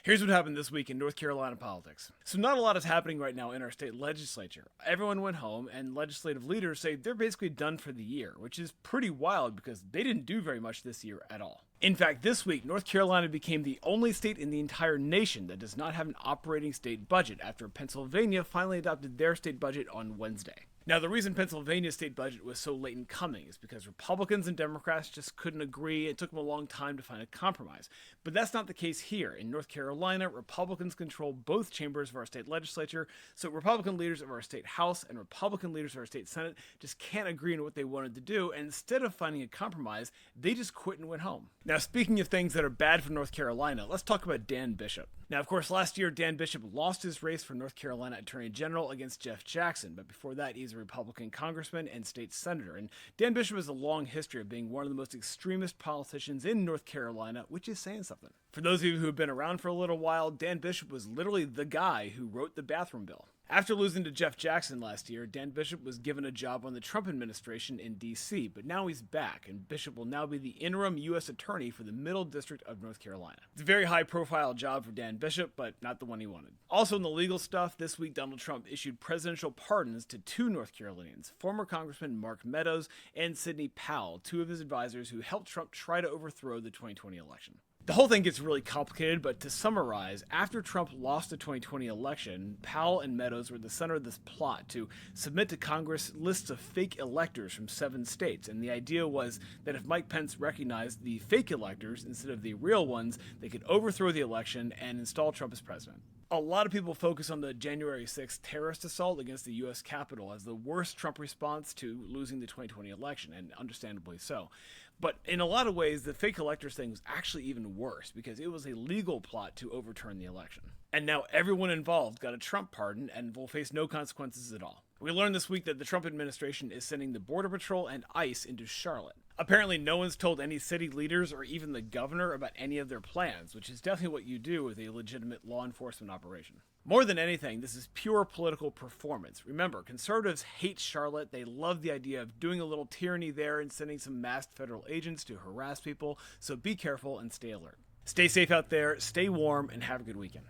Here's what happened this week in North Carolina politics. So not a lot is happening right now in our state legislature. Everyone went home, and legislative leaders say they're basically done for the year, which is pretty wild because they didn't do very much this year at all. In fact, this week, North Carolina became the only state in the entire nation that does not have an operating state budget after Pennsylvania finally adopted their state budget on Wednesday. Now, the reason Pennsylvania's state budget was so late in coming is because Republicans and Democrats just couldn't agree. It took them a long time to find a compromise. But that's not the case here. In North Carolina, Republicans control both chambers of our state legislature, so Republican leaders of our state House and Republican leaders of our state Senate just can't agree on what they wanted to do, and instead of finding a compromise, they just quit and went home. Now, speaking of things that are bad for North Carolina, let's talk about Dan Bishop. Now, of course, last year, Dan Bishop lost his race for North Carolina Attorney General against Jeff Jackson, but before that, he's a Republican congressman and state senator. And Dan Bishop has a long history of being one of the most extremist politicians in North Carolina, which is saying something. For those of you who have been around for a little while, Dan Bishop was literally the guy who wrote the bathroom bill. After losing to Jeff Jackson last year, Dan Bishop was given a job on the Trump administration in D.C., but now he's back, and Bishop will now be the interim U.S. Attorney for the Middle District of North Carolina. It's a very high-profile job for Dan Bishop, but not the one he wanted. Also in the legal stuff, this week Donald Trump issued presidential pardons to two North Carolinians, former Congressman Mark Meadows and Sidney Powell, two of his advisors who helped Trump try to overthrow the 2020 election. The whole thing gets really complicated, but to summarize, after Trump lost the 2020 election, Powell and Meadows were the center of this plot to submit to Congress lists of fake electors from 7 states, and the idea was that if Mike Pence recognized the fake electors instead of the real ones, they could overthrow the election and install Trump as president. A lot of people focus on the January 6th terrorist assault against the U.S. Capitol as the worst Trump response to losing the 2020 election, and understandably so. But in a lot of ways, the fake electors thing was actually even worse because it was a legal plot to overturn the election. And now everyone involved got a Trump pardon and will face no consequences at all. We learned this week that the Trump administration is sending the Border Patrol and ICE into Charlotte. Apparently no one's told any city leaders or even the governor about any of their plans, which is definitely what you do with a legitimate law enforcement operation. More than anything, this is pure political performance. Remember, conservatives hate Charlotte. They love the idea of doing a little tyranny there and sending some masked federal agents to harass people, so be careful and stay alert. Stay safe out there, stay warm, and have a good weekend.